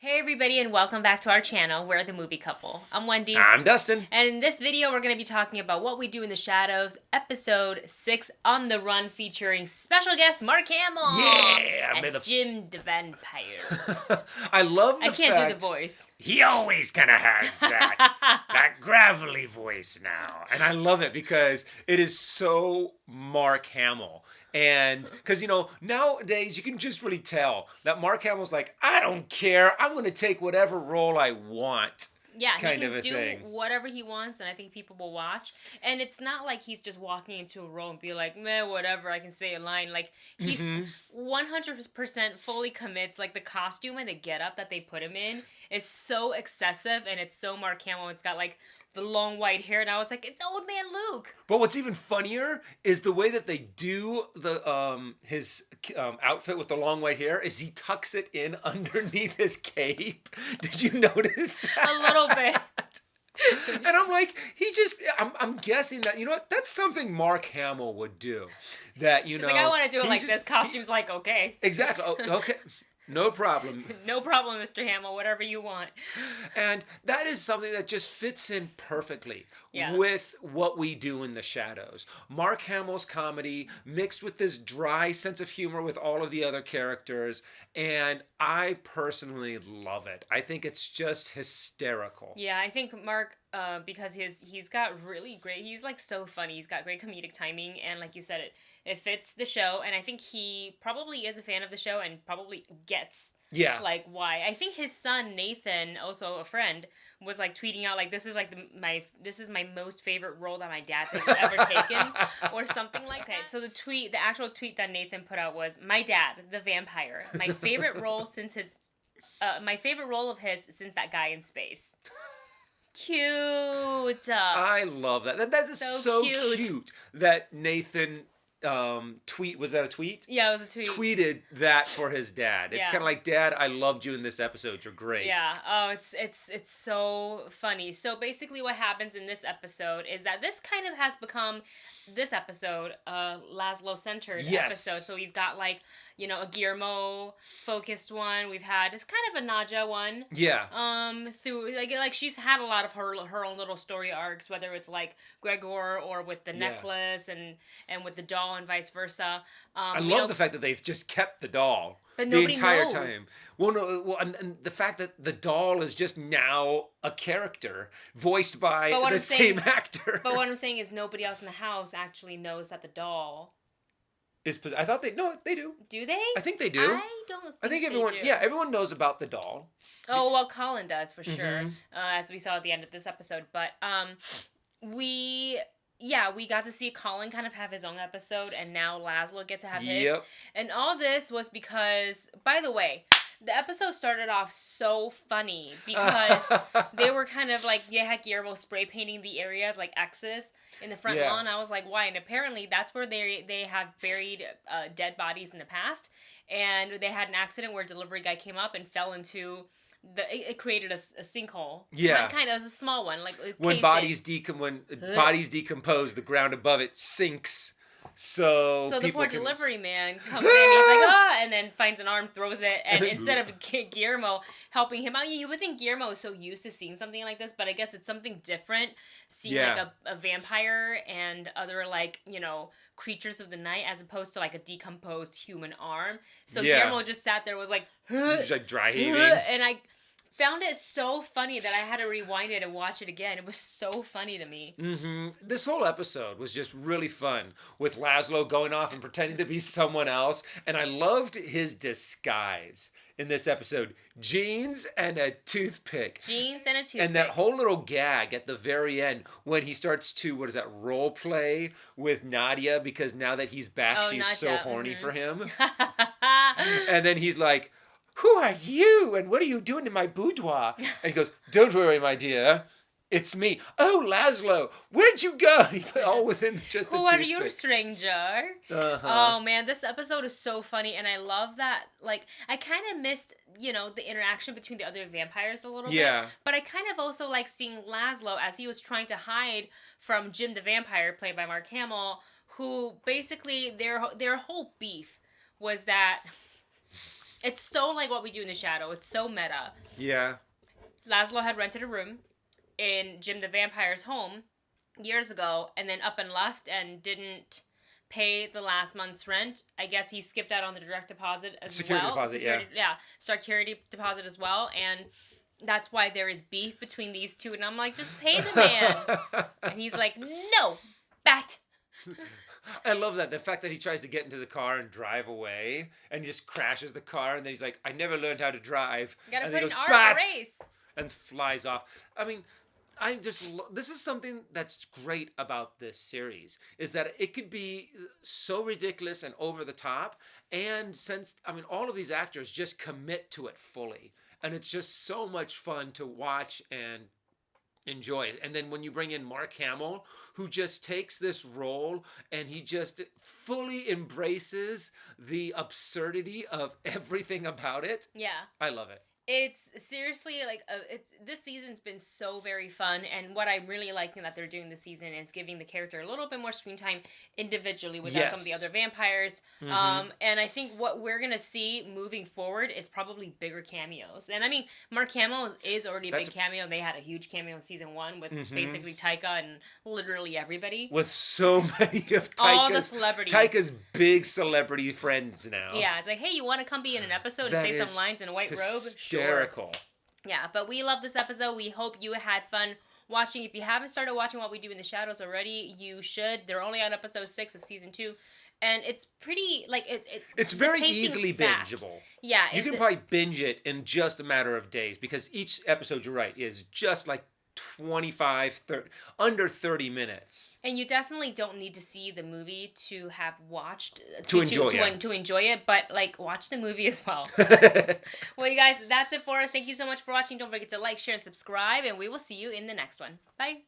Hey everybody and welcome back to our channel. We're the Movie Couple. I'm Wendy. I'm Dustin. And in this video we're going to be talking about What We Do in the Shadows, episode 6, On the Run, featuring special guest Mark Hamill. Yeah! As Jim the Vampire. I love the I can't do the voice. He always kind of has that gravelly voice now. And I love it because it is so Mark Hamill. And because, nowadays you can just really tell that Mark Hamill's like, I don't care. I'm going to take whatever role I want. Yeah, kind he of can a do thing. whatever he wants, and I think people will watch. And it's not like he's just walking into a role and be like, meh, whatever, I can say a line. Like, he's 100% fully commits. Like, the costume and the getup that they put him in is so excessive, and it's so Mark Hamill. It's got, like, the long white hair, and I was like, it's old man Luke. But what's even funnier is the way that they do the his outfit with the long white hair is he tucks it in underneath his cape. Did you notice that? A little bit. And I'm like, I'm guessing that, that's something Mark Hamill would do. That, She's like, I want to do it like this. Costume's like, okay. Exactly. Okay. No problem. No problem, Mr. Hamill. Whatever you want. And that is something that just fits in perfectly with what we do in the shadows. Mark Hamill's comedy mixed with this dry sense of humor with all of the other characters. And I personally love it. I think it's just hysterical. Yeah, I think Mark, because he's got really great, he's like so funny. He's got great comedic timing. And like you said, it fits the show, and I think he probably is a fan of the show and probably gets like why. I think his son Nathan, also a friend, was like tweeting out like, this is like this is my most favorite role that my dad's ever taken, or something like that. So the actual tweet that Nathan put out was, my dad, the vampire, my favorite role since my favorite role of his since that guy in space. Cute. I love that. That is so cute that Nathan was that a tweet? Yeah, it was a tweet. Tweeted that for his dad. It's kind of like, Dad, I loved you in this episode. You're great. Yeah. Oh, it's so funny. So basically what happens in this episode is that this kind of has become this episode Laszlo centered episode. So we've got like, a Guillermo focused one. We've had it's kind of a Nadja one. Yeah. Through like she's had a lot of her own little story arcs, whether it's like Gregor or with the necklace and with the doll and vice versa. I love the fact that they've just kept the doll but the entire knows. time. Well, no, and the fact that the doll is just now a character voiced by the same actor. But what I'm saying is nobody else in the house actually knows that the doll I thought they do. Do they? I think they do. I don't think everyone they do. everyone knows about the doll. Oh, well, Colin does for sure, as we saw at the end of this episode. But we got to see Colin kind of have his own episode, and now Laszlo gets to have his. And all this was because, by the way, the episode started off so funny because they were kind of like, had Guillermo spray painting the areas like X's in the front lawn. I was like, why? And apparently that's where they have buried dead bodies in the past. And they had an accident where a delivery guy came up and fell into it created a sinkhole. Yeah. Kind of, it was a small one. Like when bodies decompose, the ground above it sinks. So the poor delivery man comes in, he's like, and then finds an arm, throws it, and instead of Guillermo helping him out, you would think Guillermo is so used to seeing something like this, but I guess it's something different, seeing like a vampire and other like, creatures of the night as opposed to like a decomposed human arm. So Guillermo just sat there, was like, just like dry heaving. And I found it so funny that I had to rewind it and watch it again. It was so funny to me. This whole episode was just really fun with Laszlo going off and pretending to be someone else. And I loved his disguise in this episode. Jeans and a toothpick. And that whole little gag at the very end when he starts to, role play with Nadia, because now that he's back, she's so horny for him. And then he's like, who are you? And what are you doing in my boudoir? And he goes, don't worry, my dear. It's me. Oh, Laszlo, where'd you go? All within just the Who are you, stranger? Oh, man, this episode is so funny. And I love that. Like, I kind of missed, the interaction between the other vampires a little bit. But I kind of also like seeing Laszlo as he was trying to hide from Jim the vampire, played by Mark Hamill, who basically their whole beef was that It's so like What We Do in the Shadow. It's so meta. Yeah. Laszlo had rented a room in Jim the Vampire's home years ago, and then up and left and didn't pay the last month's rent. I guess he skipped out on the direct deposit as Security well. deposit, Security deposit as well, and that's why there is beef between these two. And I'm like, just pay the man. And he's like, no, bat. I love that. The fact that he tries to get into the car and drive away, and he just crashes the car, and then he's like, I never learned how to drive. You gotta and put then an he goes, R in the "Bats!" race. And flies off. I mean, this is something that's great about this series, is that it could be so ridiculous and over the top, and since all of these actors just commit to it fully, and it's just so much fun to watch and enjoy it. And then when you bring in Mark Hamill, who just takes this role and he just fully embraces the absurdity of everything about it. Yeah. I love it. It's seriously like this season's been so very fun, and what I'm really liking that they're doing this season is giving the character a little bit more screen time individually without some of the other vampires. And I think what we're gonna see moving forward is probably bigger cameos. And I mean, Mark Hamill is already a big cameo. They had a huge cameo in season 1 with basically Taika and literally everybody. With so many of all the celebrities. Taika's big celebrity friends now. Yeah, it's like, hey, you want to come be in an episode and say some lines in a white robe? Hysterical. Yeah, but we love this episode. We hope you had fun watching. If you haven't started watching What We Do in the Shadows already, you should. They're only on episode 6 of season 2. And it's pretty, like, it's very easily bingeable. Yeah. You can probably binge it in just a matter of days, because each episode, you're right, is just like 30, under 30 minutes. And you definitely don't need to see the movie to have watched to enjoy it, but like watch the movie as well. Well, you guys, that's it for us. Thank you so much for watching. Don't forget to like, share, and subscribe, and we will see you in the next one. Bye.